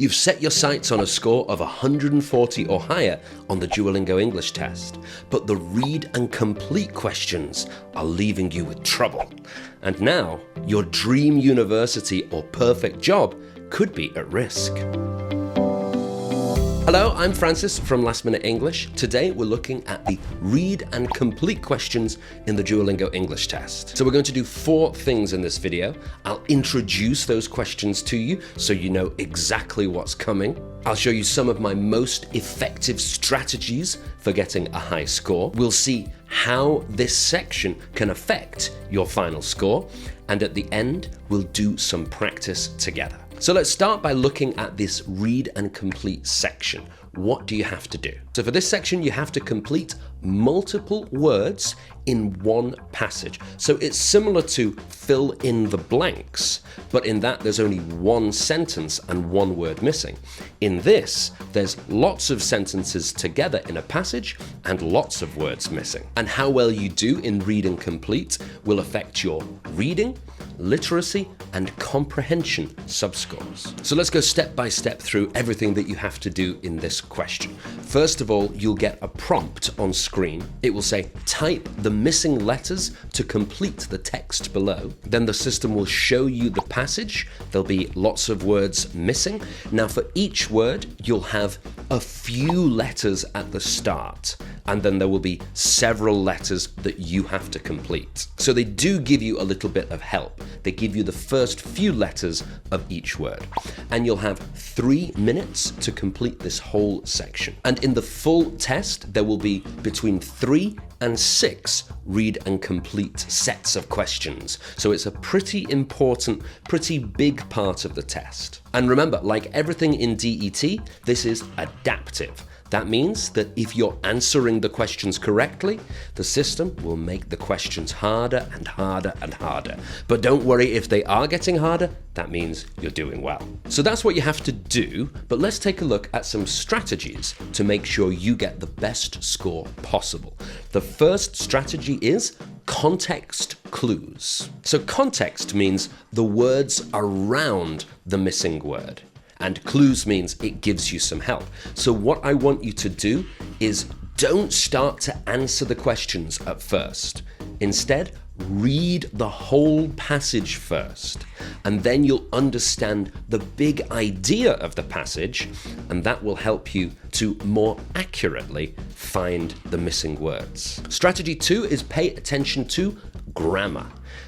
You've set your sights on a score of 140 or higher on the Duolingo English Test, but the read and complete questions are leaving you with trouble. And now, your dream university or perfect job could be at risk. Hello, I'm Francis from Last Minute English. Today we're looking at the read and complete questions in the Duolingo English Test. So we're going to do 4 things in this video. I'll introduce those questions to you so you know exactly what's coming. I'll show you some of my most effective strategies for getting a high score. We'll see how this section can affect your final score. And at the end, we'll do some practice together. So let's start by looking at this read and complete section. What do you have to do? So for this section, you have to complete multiple words in one passage. So it's similar to fill in the blanks, but in that there's only one sentence and one word missing. In this, there's lots of sentences together in a passage and lots of words missing. And how well you do in read and complete will affect your reading, literacy, and comprehension subscores. So let's go step by step through everything that you have to do in this question. First of all, you'll get a prompt on screen. It will say, type the missing letters to complete the text below. Then the system will show you the passage. There'll be lots of words missing. Now for each word, you'll have a few letters at the start, and then there will be several letters that you have to complete. So they do give you a little bit of help. They give you the first few letters of each word. And you'll have 3 minutes to complete this whole section. And in the full test, there will be between 3 and 6 read and complete sets of questions. So it's a pretty important, pretty big part of the test. And remember, like everything in DET, this is adaptive. That means that if you're answering the questions correctly, the system will make the questions harder and harder and harder. But don't worry if they are getting harder, that means you're doing well. So that's what you have to do, but let's take a look at some strategies to make sure you get the best score possible. The first strategy is context clues. So context means the words around the missing word. And clues means it gives you some help. So what I want you to do is don't start to answer the questions at first. Instead, read the whole passage first, and then you'll understand the big idea of the passage, and that will help you to more accurately find the missing words. Strategy 2 is pay attention to grammar.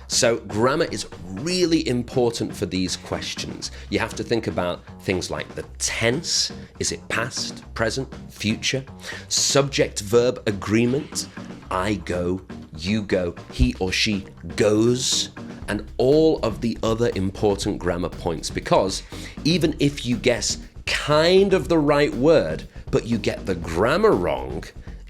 So grammar is really important for these questions. You have to think about things like the tense. Is it past, present, future? Subject-verb agreement. I go, you go, he or she goes, and all of the other important grammar points, because even if you guess kind of the right word, but you get the grammar wrong,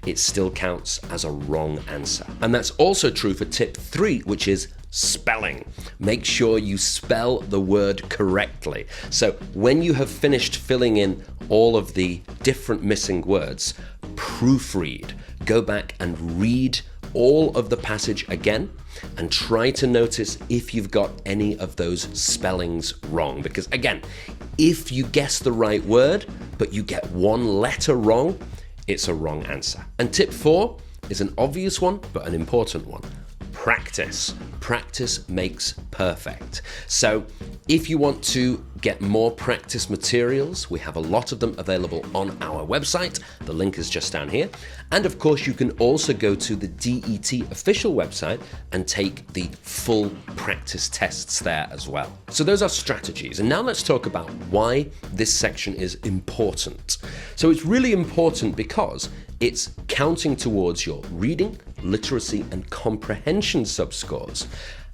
it still counts as a wrong answer. And that's also true for tip 3, which is spelling. Make sure you spell the word correctly. So when you have finished filling in all of the different missing words, proofread. Go back and read all of the passage again and try to notice if you've got any of those spellings wrong. Because again, if you guess the right word, but you get one letter wrong, it's a wrong answer. And tip 4 is an obvious one, but an important one. Practice. Practice makes perfect. So if you want to get more practice materials, we have a lot of them available on our website. The link is just down here. And of course, you can also go to the DET official website and take the full practice tests there as well. So those are strategies. And now let's talk about why this section is important. So it's really important because it's counting towards your reading, literacy, and comprehension subscores.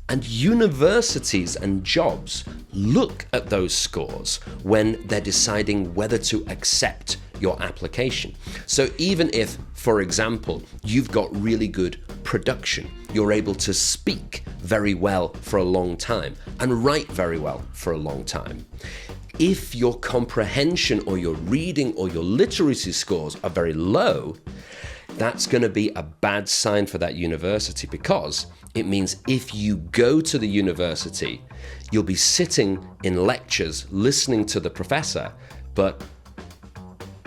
And universities and jobs look at those scores when they're deciding whether to accept your application. So even if, for example, you've got really good production, you're able to speak very well for a long time and write very well for a long time, if your comprehension or your reading or your literacy scores are very low, that's going to be a bad sign for that university, because it means if you go to the university, you'll be sitting in lectures listening to the professor, but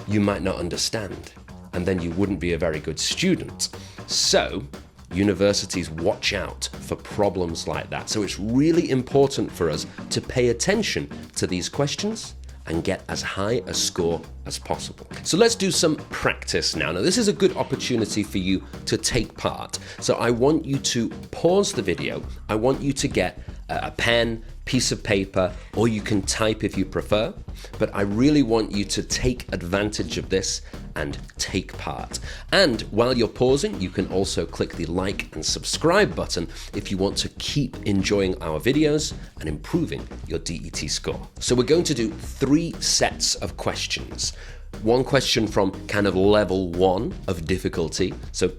you might not understand, and then you wouldn't be a very good student. So universities watch out for problems like that. So it's really important for us to pay attention to these questions and get as high a score as possible. So let's do some practice now. Now, this is a good opportunity for you to take part. So I want you to pause the video. I want you to get a pen, piece of paper, or you can type if you prefer. But I really want you to take advantage of this and take part. And while you're pausing, you can also click the like and subscribe button if you want to keep enjoying our videos and improving your DET score. So we're going to do 3 sets of questions. One question from kind of level 1 of difficulty, so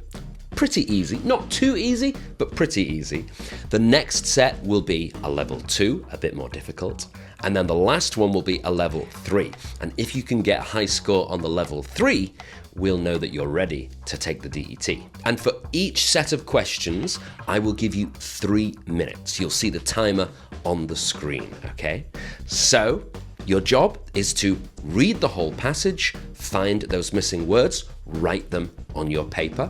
pretty easy, not too easy, but pretty easy. The next set will be a level 2, a bit more difficult. And then the last one will be a level 3. And if you can get a high score on the level 3, we'll know that you're ready to take the DET. And for each set of questions, I will give you 3 minutes. You'll see the timer on the screen, okay? So your job is to read the whole passage, find those missing words, write them on your paper.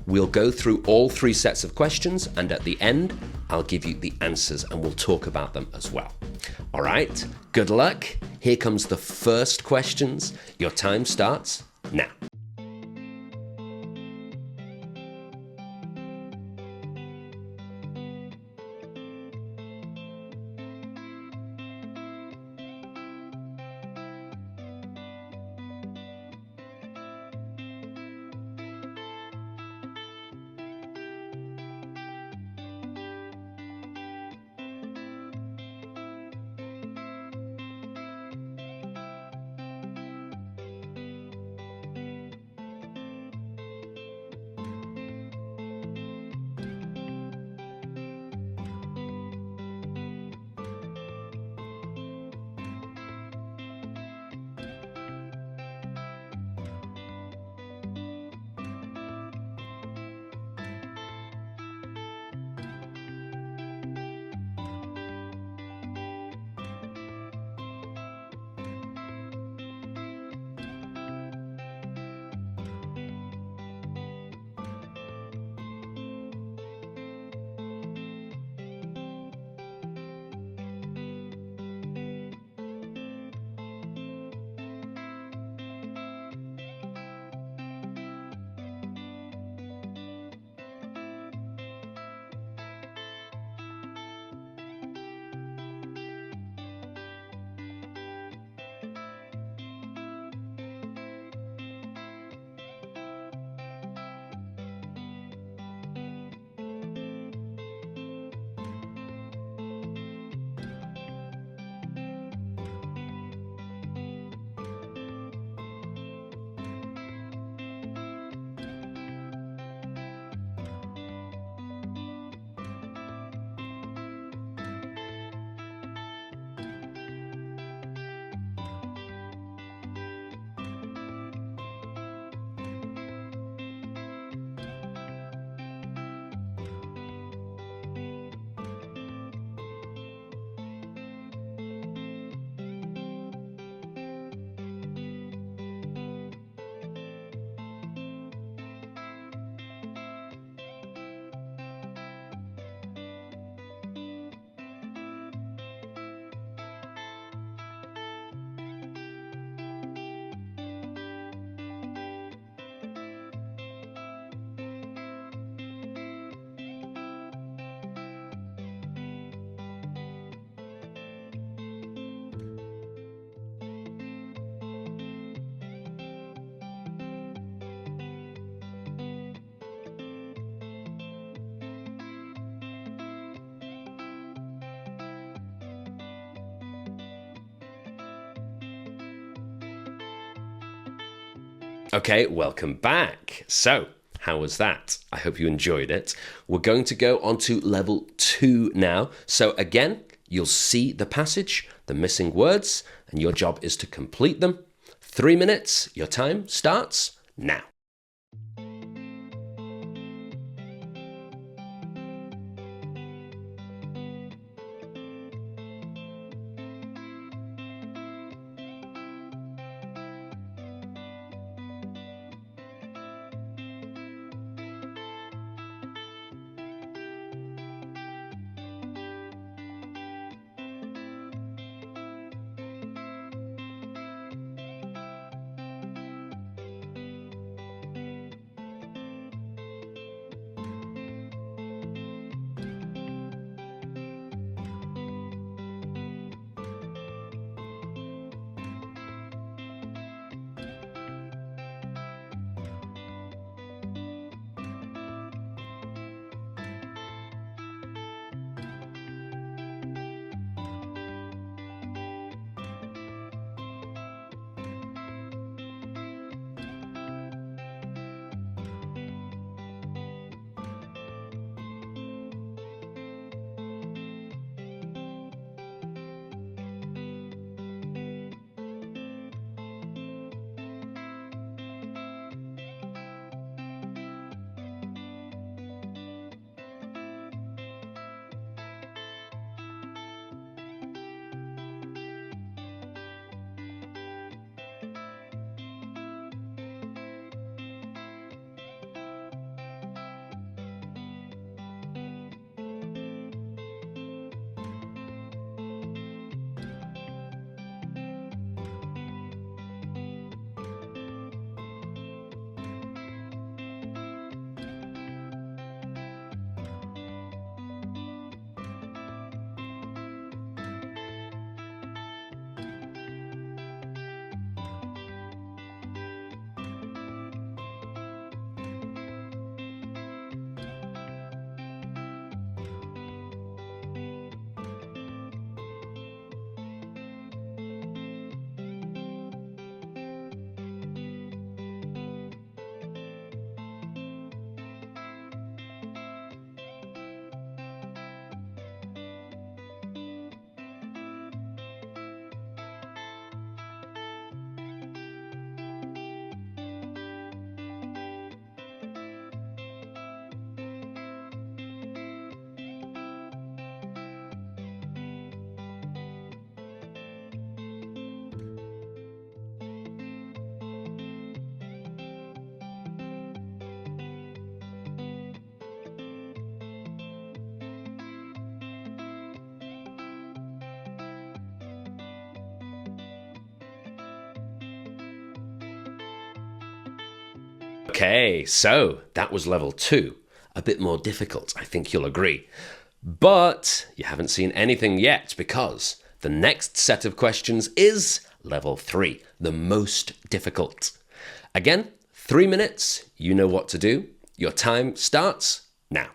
We'll go through all 3 sets of questions, and at the end, I'll give you the answers and we'll talk about them as well. All right, good luck. Here comes the first questions. Your time starts now. Okay, welcome back. So, how was that? I hope you enjoyed it. We're going to go on to level 2 now. So again, you'll see the passage, the missing words, and your job is to complete them. 3 minutes, your time starts now. Okay, so that was level 2. A bit more difficult, I think you'll agree. But you haven't seen anything yet because the next set of questions is level 3, the most difficult. Again, 3 minutes, you know what to do. Your time starts now.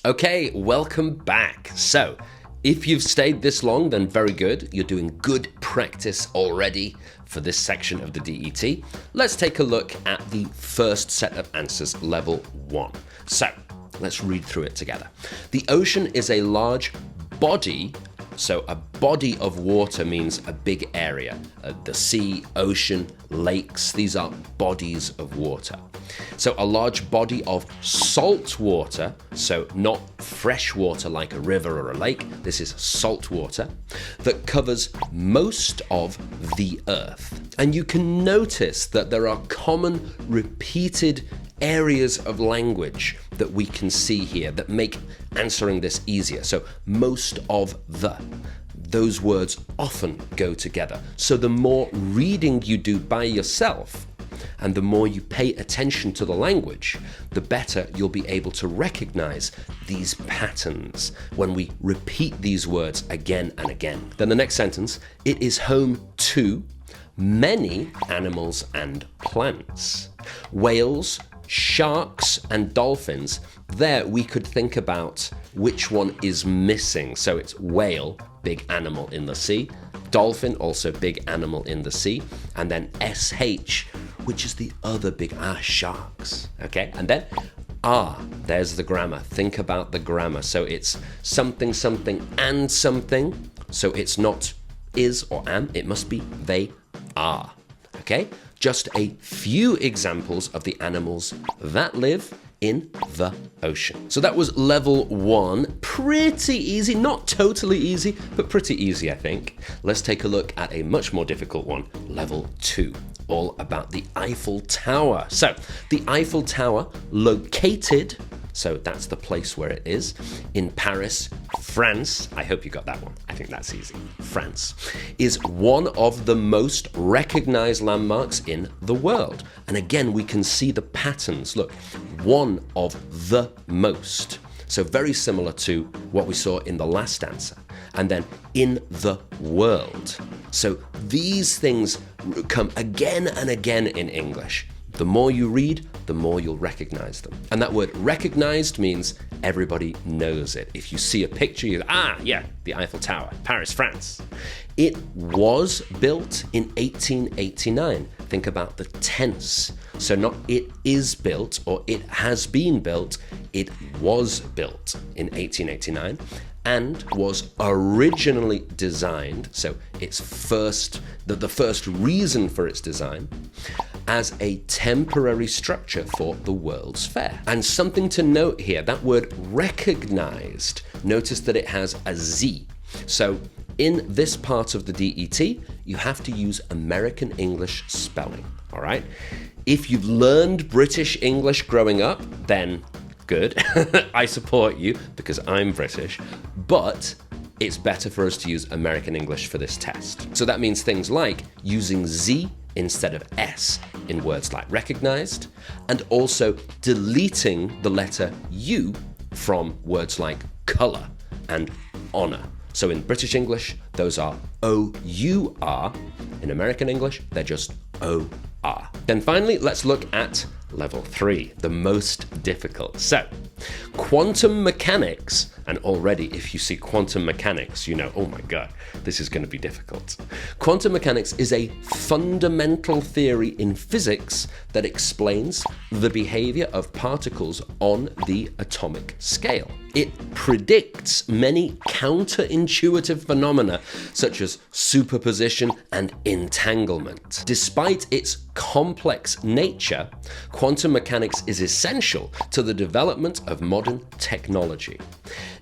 Okay, welcome back. So, if you've stayed this long, then very good. You're doing good practice already for this section of the DET. Let's take a look at the first set of answers, level 1. So, let's read through it together. The ocean is a large body. So a body of water means a big area. The sea, ocean, lakes, these are bodies of water. So a large body of salt water, so not fresh water like a river or a lake, this is salt water, that covers most of the earth. And you can notice that there are common repeated areas of language that we can see here that make answering this easier. So most of those words often go together. So the more reading you do by yourself and the more you pay attention to the language, the better you'll be able to recognize these patterns when we repeat these words again and again. Then the next sentence, it is home to many animals and plants. Whales, sharks and dolphins, there we could think about which one is missing. So it's whale, big animal in the sea, dolphin, also big animal in the sea, and then SH, which is the other big, sharks, okay? And then there's the grammar. Think about the grammar. So it's something, something, and something. So it's not is or am, it must be they are, okay? just a few examples of the animals that live in the ocean. So that was level 1. Pretty easy, not totally easy, but pretty easy, I think. Let's take a look at a much more difficult one, level 2, all about the Eiffel Tower. So the Eiffel Tower, located, so that's the place where it is, in Paris, France. I hope you got that one. I think that's easy. France is one of the most recognized landmarks in the world. And again, we can see the patterns. Look, one of the most. So very similar to what we saw in the last answer. And then in the world. So these things come again and again in English. The more you read, the more you'll recognize them. And that word recognized means everybody knows it. If you see a picture, you go, yeah, the Eiffel Tower, Paris, France. It was built in 1889. Think about the tense. So not it is built or it has been built, it was built in 1889 and was originally designed, so its the first reason for its design, as a temporary structure for the World's Fair. And something to note here, that word recognized, notice that it has a Z. So in this part of the DET, you have to use American English spelling, all right? If you've learned British English growing up, then good. I support you because I'm British, but it's better for us to use American English for this test. So that means things like using Z instead of S in words like recognized, and also deleting the letter U from words like color and honor. So in British English, those are O-U-R. In American English, they're just O-R. Then finally, let's look at level 3, the most difficult. So, quantum mechanics, and already if you see quantum mechanics, you know, oh my God, this is going to be difficult. Quantum mechanics is a fundamental theory in physics that explains the behavior of particles on the atomic scale. It predicts many counterintuitive phenomena such as superposition and entanglement. Despite its complex nature, quantum mechanics is essential to the development of modern technology.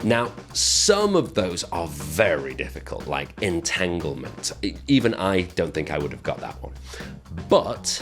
Now, some of those are very difficult, like entanglement. Even I don't think I would have got that one. But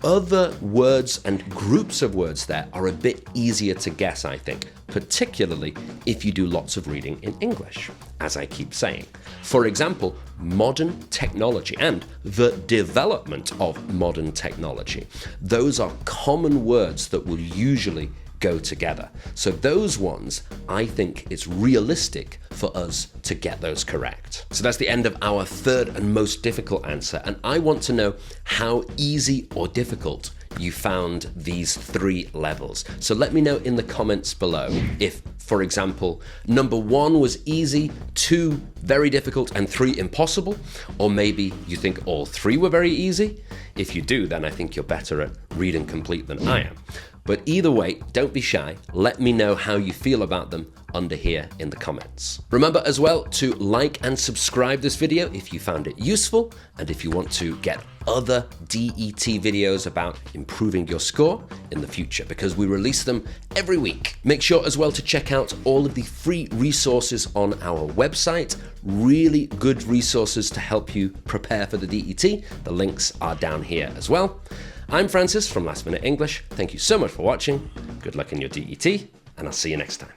other words and groups of words there are a bit easier to guess, I think, particularly if you do lots of reading in English, as I keep saying. For example, modern technology and the development of modern technology. Those are common words that will usually go together. So those ones, I think it's realistic for us to get those correct. So that's the end of our third and most difficult answer. And I want to know how easy or difficult you found these 3 levels. So let me know in the comments below if, for example, number 1 was easy, 2 very difficult, and 3 impossible, or maybe you think all 3 were very easy. If you do, then I think you're better at read and complete than I am. But either way, don't be shy. Let me know how you feel about them under here in the comments. Remember as well to like and subscribe this video if you found it useful, and if you want to get other DET videos about improving your score in the future, because we release them every week. Make sure as well to check out all of the free resources on our website. Really good resources to help you prepare for the DET. The links are down here as well. I'm Francis from Last Minute English. Thank you so much for watching. Good luck in your DET, and I'll see you next time.